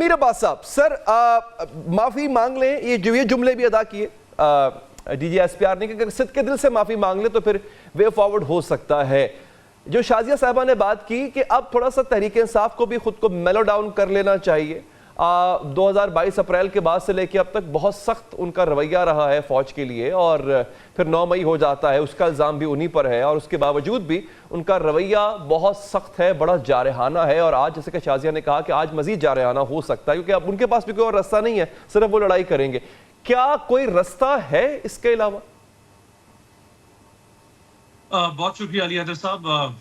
अमीर अब्बास साहब, सर माफी मांग लें, ये जुमले भी अदा किए DGSPR ने कि अगर सिद्ध के दिल से माफी मांग ले तो फिर वे फॉरवर्ड हो सकता है। जो शाजिया साहबा ने बात की कि अब थोड़ा सा तहरीक इंसाफ को भी खुद को मेलो डाउन कर लेना चाहिए। 2022 अप्रैल के बाद से लेकर अब तक बहुत सख्त उनका रवैया रहा है फौज के लिए, और फिर 9 मई हो जाता है, उसका इल्ज़ाम भी उन्हीं पर है, और उसके बावजूद भी उनका रवैया बहुत सख्त है, बड़ा जारहाना है। और आज जैसे कि शाजिया ने कहा कि आज मजीद जारहाना हो सकता है, क्योंकि अब उनके पास भी कोई और रास्ता नहीं है, सिर्फ वो लड़ाई करेंगे। क्या कोई रास्ता है इसके अलावा? बहुत शुक्रिया अली हैदर साहब।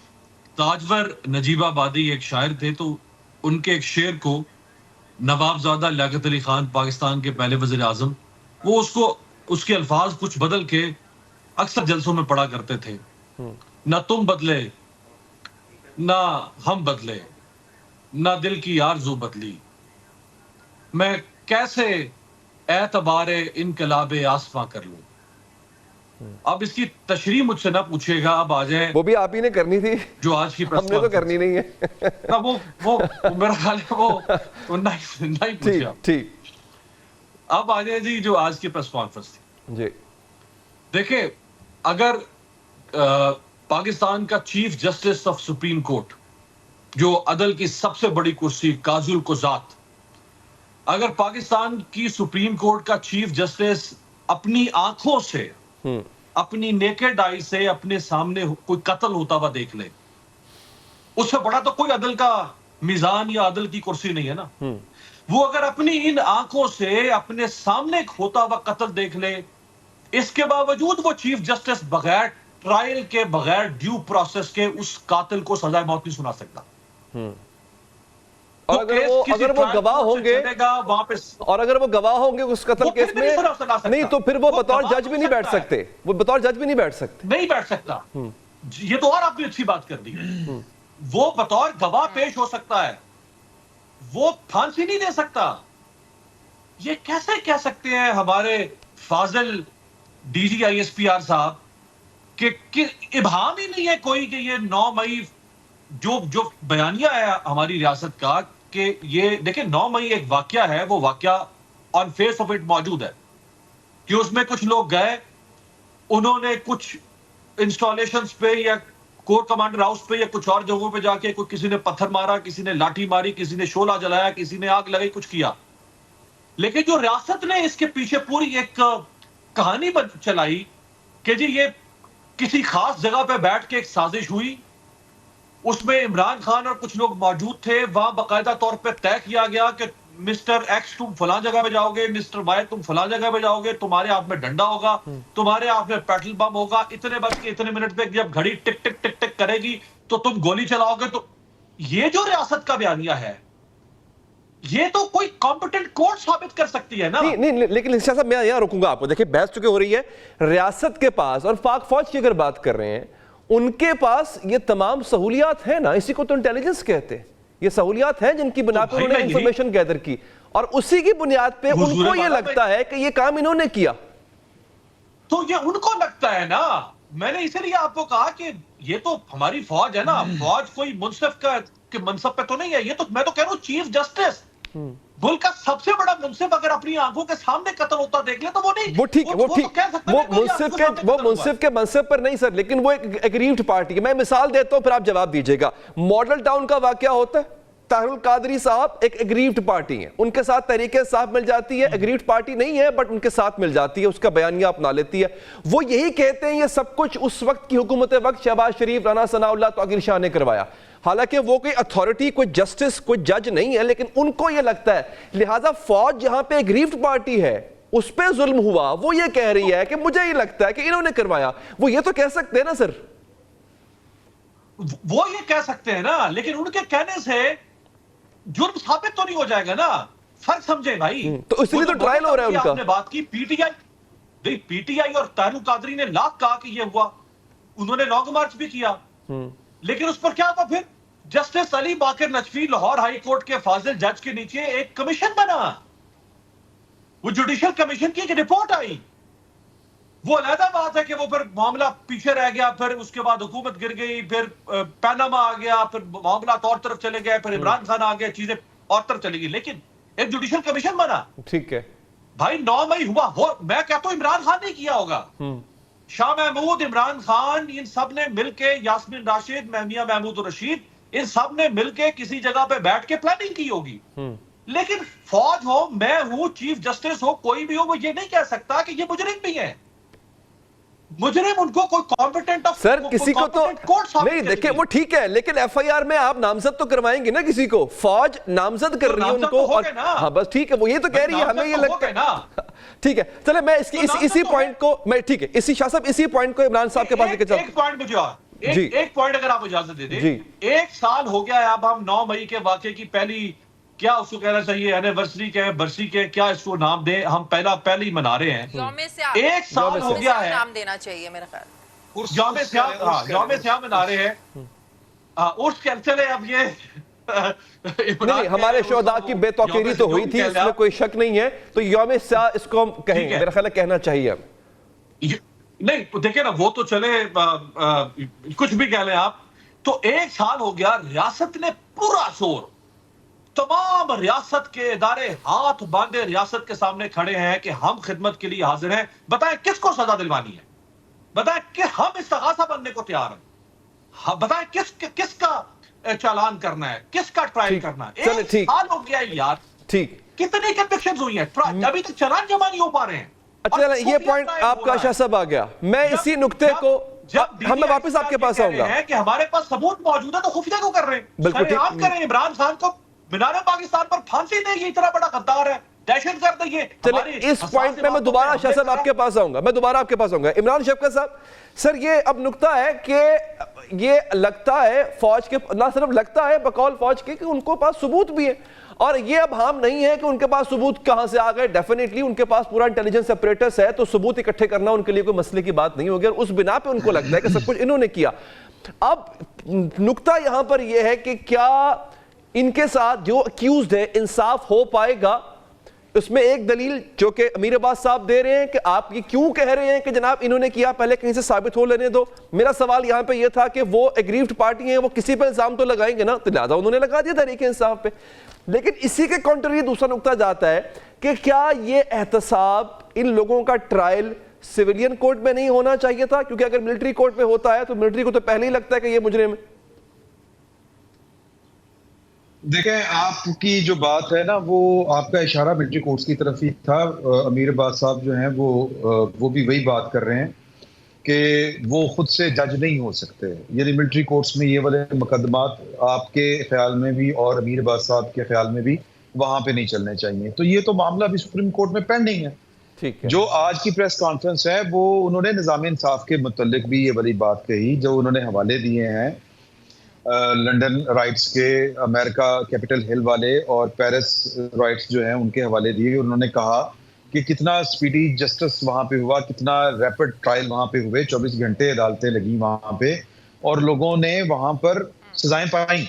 ताजवर नजीबाबादी एक शायर थे, तो उनके एक शेर को नवाबजादा लियाकत अली खान, पाकिस्तान के पहले वज़ीर आज़म, वो उसके अल्फाज कुछ बदल के अक्सर जलसों में पढ़ा करते थे। ना तुम बदले, ना हम बदले, ना दिल की आरज़ू बदली, मैं कैसे एतबारे इनकलाबे आसमां कर लूं। अब इसकी तशरीह मुझसे ना पूछिएगा, अब आ जाए, वो भी आप ही ने करनी थी, जो आज की हमने तो करनी नहीं है। ना वो मेरा ख्याल है वो नहीं पूछा। ठीक, अब आ जाए जी, जो आज की प्रेस कॉन्फ्रेंस थी जी। देखिए, अगर पाकिस्तान का chief justice of supreme court, जो अदल की सबसे बड़ी कुर्सी, काजुल कुजात, अगर पाकिस्तान की सुप्रीम कोर्ट का चीफ जस्टिस अपनी आंखों से, अपनी नेकेड आई से अपने सामने कोई कत्ल होता हुआ देख ले, उससे बड़ा तो कोई अदल का मिजान या अदल की कुर्सी नहीं है ना। वो अगर अपनी इन आंखों से अपने सामने होता हुआ कत्ल देख ले, इसके बावजूद वो चीफ जस्टिस बगैर ट्रायल के, बगैर ड्यू प्रोसेस के उस कातिल को सजा मौत नहीं सुना सकता। और अगर वो गवाह होंगे, वहां पे, और अगर वो गवाह होंगे उस कत्ल केस में, नहीं तो फिर वो बतौर जज भी नहीं बैठ सकते, वो बतौर जज भी नहीं बैठ सकते, नहीं बैठ सकता। ये तो और आपने अच्छी बात कर दी है। वो बतौर गवाह पेश हो सकता है, वो फांसी नहीं दे सकता। ये कैसे कह सकते हैं हमारे फाजिल DGISPR साहब कि इब्हाम ही नहीं है कोई कि ये 9 मई जो बयानिया है हमारी रियासत का, कि ये देखिए 9 मई एक वाकया है, वो वाकया ऑन फेस ऑफ इट मौजूद है कि उसमें कुछ लोग गए, उन्होंने कुछ इंस्टॉलेशंस पे या कोर कमांडर हाउस पे या कुछ और जगहों पे जाके किसी ने पत्थर मारा, किसी ने लाठी मारी, किसी ने शोला जलाया, किसी ने आग लगाई, कुछ किया। लेकिन जो रियासत ने इसके पीछे पूरी एक कहानी चलाई कि जी ये किसी खास जगह पे बैठ के एक साजिश हुई, उसमें इमरान खान और कुछ लोग मौजूद थे, वहां बाकायदा तौर पे तय किया गया कि मिस्टर एक्स तुम फलां जगह पे जाओगे, मिस्टर वाई तुम फलां जगह पे जाओगे, तुम्हारे हाथ में डंडा होगा, तुम्हारे हाथ में पेट्रोल बम होगा, इतने बज के इतने मिनट पे जब घड़ी टिक टिक टिक टिक करेगी तो तुम गोली चलाओगे। तो ये जो रियासत का बयानिया है, ये तो कोई कॉम्पिटेंट कोर्ट साबित कर सकती है ना। नहीं, लेकिन इंशा साहब मैं यहाँ रुकूंगा आपको। देखिए, बहस चुके हो रही है रियासत के पास, और पाक फौज की अगर बात कर रहे हैं, उनके पास ये तमाम सहूलियात है ना, इसी को तो इंटेलिजेंस कहते हैं। ये सहूलियात हैं जिनकी बुनियाद पर उन्होंने इंफॉर्मेशन गैदर की, और उसी की बुनियाद पे उनको ये लगता है कि ये काम इन्होंने किया, तो ये उनको लगता है ना। मैंने इसीलिए आपको कहा कि ये तो हमारी फौज है ना, फौज कोई मुंसिफ के मनसब पे तो नहीं है। ये तो मैं तो कह रहा हूँ चीफ जस्टिस, मुल्क का सबसे बड़ा मुंसिफ अगर अपनी आंखों के सामने कत्ल होता देख ले तो वो नहीं, वो ठीक, वो मुंसिफ के मनसब पर नहीं सर, लेकिन वो एक एग्रीव्ड पार्टी है। मैं मिसाल देता हूं, फिर आप जवाब दीजिएगा। मॉडल टाउन का वाकया होता है, ताहिरुल कादरी साहब एक एग्रीव्ड पार्टी है, उनके साथ तहरीक इंसाफ मिल जाती है, एग्रीव्ड पार्टी नहीं है बट उनके साथ मिल जाती है, उसका बयानिया अपना लेती है। वो यही कहते हैं ये सब कुछ उस वक्त की हुकूमत वक्त शहबाज शरीफ, राना सनाउल्लाह, तौकीर शाह ने करवाया। हालांकि वो कोई अथॉरिटी, कोई जस्टिस, कोई जज नहीं है, लेकिन उनको ये लगता है, लिहाजा फौज जहां पे एग्रीव्ड पार्टी है उस पर जुल्म हुआ, वो ये कह रही है कि मुझे ये लगता है कि इन्होंने करवाया। वो ये तो कह सकते हैं ना सर, वो ये कह सकते हैं ना, लेकिन उनके कहने से जुर्म साबित तो नहीं हो जाएगा ना। फर्क समझे भाई। तो इसलिए तो ट्रायल हो रहा है उनका। आपने बात की पीटीआई और ताहिरुल कादरी ने लाख कहा कि ये हुआ, उन्होंने लॉन्ग मार्च भी किया, लेकिन उस पर क्या हुआ फिर? जस्टिस अली बाकर नजफी लाहौर हाई कोर्ट के फाजिल जज के नीचे एक कमीशन बना, वो जुडिशियल कमीशन की एक रिपोर्ट आई। वो अलग बात है कि वो फिर मामला पीछे रह गया, फिर उसके बाद हुकूमत गिर गई, फिर पैनामा आ गया, फिर मामला और तरफ चले गए, फिर इमरान खान आ गया, चीजें और तरफ चली गई। लेकिन एक जुडिशियल कमीशन बना। ठीक है भाई 9 मई हुआ हो, मैं कहता हूं इमरान खान ने किया होगा। शाह महमूद, इमरान खान, इन सब ने मिलके, यास्मीन राशिद, मियां महमूद रशीद, इन सब ने मिलके किसी जगह पे बैठ के प्लानिंग की होगी। लेकिन फौज हो, मैं हूं, चीफ जस्टिस हो, कोई भी हो, वो ये नहीं कह सकता कि ये मुजरिम भी है। मुजरिम उनको कोई कॉम्पिटेंट ऑफ सर किसी को तो नहीं, देखिए वो ठीक है, लेकिन एफआईआर में आप नामजद तो करवाएंगे ना किसी को, फौज नामजद कर रही है उनको। और हाँ बस ठीक है, वो ये तो कह रही है, हमें ये लगता है ना। ठीक है, चले मैं इसी पॉइंट को मैं, ठीक है, इसी शाह साहब इसी पॉइंट को इमरान साहब के पास लेके चलते हैं। एक पॉइंट मुझे और एक पॉइंट अगर आप इजाजत दे दें। 1 साल हो गया है, अब हम 9 मई के वाकये की पहली, क्या उसको कहना चाहिए, एनिवर्सरी के, बरसी के, क्या इसको नाम दें, हम पहले ही मना रहे हैं। 1 साल हो गया है, नाम देना चाहिए मेरा ख्याल। यौम स्याम मना रहे हैं। उर्स के चले, अब ये नहीं, हमारे शोहदा की बेतौकीरी तो हुई थी, इसमें कोई शक नहीं है, तो यौम स्याम इसको हम कहेंगे, मेरा ख्याल है कहना चाहिए। नहीं तो देखिए ना, वो तो चले, कुछ भी कह लें आप, तो 1 साल हो गया, रियासत ने पूरा जोर, तमाम रियासत के इदारे हाथ बांधे रियासत के सामने खड़े हैं कि हम खिदमत के लिए हाजिर हैं। बताएं किसको सजा दिलवानी है, बताएं कि हम इस्तिगासा बनने को तैयार हैं, बताएं किसका चालान करना है, किसका ट्रायल करना है। 1 साल हो गया यार, ठीक, कितनी कन्विक्शंस हुई हैं, अभी तक चालान जमा नहीं हो पा रहे हैं। अच्छा, ये पॉइंट आपका शाह साहब आ गया, मैं इसी नुक्ते को, हम मैं वापस आपके पास आऊंगा कि हमारे पास सबूत मौजूद है, तो खुफिया क्यों कर रहे हैं? बिल्कुल आप करें, इमरान खान को मीनार पाकिस्तान पर फांसी देंगे, इतना बड़ा गद्दार है, दहशत गर्द है ये। चलिए इस पॉइंट पे मैं दोबारा शाह साहब आपके पास आऊंगा, मैं दोबारा आपके पास आऊंगा। इमरान शफकत साहब, सर ये अब नुक्ता है कि ये लगता है फौज के, ना सिर्फ लगता है बकौल फौज के, कि उनको पास सबूत भी है, और ये अब हम नहीं है कि उनके पास सबूत कहां से आ गए। डेफिनेटली उनके पास पूरा इंटेलिजेंस अपरेटस है, तो सबूत इकट्ठे करना उनके लिए कोई मसले की बात नहीं होगी, और उस बिना पे उनको लगता है कि सब कुछ इन्होंने किया। अब नुक्ता यहां पर यह है कि क्या इनके साथ जो अक्यूज्ड है इंसाफ हो पाएगा। उसमें एक दलील जो कि अमीर अब्बास साहब दे रहे हैं कि आप ये क्यों कह रहे हैं कि जनाब इन्होंने किया, पहले कहीं से साबित हो लेने दो। मेरा सवाल यहां पे ये था कि वो एग्रीव्ड पार्टी है, वो किसी पे इल्जाम तो लगाएंगे ना, तो लिहाजा उन्होंने लगा दिया तहरीक इंसाफ पे। लेकिन इसी के कॉन्ट्ररी दूसरा नुक्ता जाता है कि क्या ये एहतसाब, इन लोगों का ट्रायल सिविलियन कोर्ट में नहीं होना चाहिए था? क्योंकि अगर मिलिट्री कोर्ट में होता है तो मिलिट्री को तो पहले ही लगता है कि ये मुजरिम है। देखें, आपकी जो बात है ना, वो आपका इशारा मिलिट्री कोर्ट्स की तरफ ही था। अमीर अब्बास साहब जो हैं वो भी वही बात कर रहे हैं कि वो खुद से जज नहीं हो सकते, यानी मिलिट्री कोर्ट्स में ये वाले मुकदमात आपके ख्याल में भी और अमीर अब्बास साहब के ख्याल में भी वहां पे नहीं चलने चाहिए। तो ये तो मामला भी सुप्रीम कोर्ट में पेंडिंग है। ठीक है, जो आज की प्रेस कॉन्फ्रेंस है वो उन्होंने निज़ाम इंसाफ के मुतल्लिक भी ये वाली बात कही, जो उन्होंने हवाले दिए हैं लंदन राइट्स के, अमेरिका कैपिटल हिल वाले और पेरिस राइट्स जो हैं उनके हवाले दिए। उन्होंने कहा कि कितना स्पीडी जस्टिस वहाँ पे हुआ, कितना रैपिड ट्रायल वहाँ पे हुए, 24 घंटे अदालतें लगी वहाँ पे और लोगों ने वहाँ पर सजाएं पाई।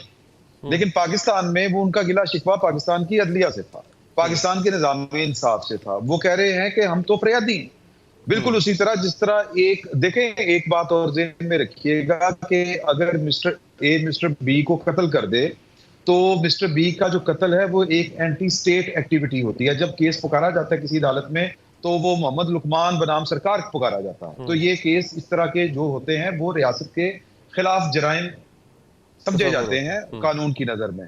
लेकिन पाकिस्तान में वो उनका गिला शिकवा पाकिस्तान की अदलिया से था, पाकिस्तान के निज़ाम इंसाफ से था। वो कह रहे हैं कि हम तो फरियादी, बिल्कुल उसी तरह जिस तरह एक बात और ज़हन में रखिएगा कि अगर मिस्टर ए मिस्टर बी को कत्ल कर दे तो मिस्टर बी का जो कत्ल है वो एक एंटी स्टेट एक्टिविटी होती है। जब केस पुकारा जाता है किसी अदालत में तो वो मोहम्मद लुकमान बनाम सरकार पुकारा जाता है। तो ये केस इस तरह के जो होते हैं वो रियासत के खिलाफ जराइम समझे जाते हैं कानून की नजर में।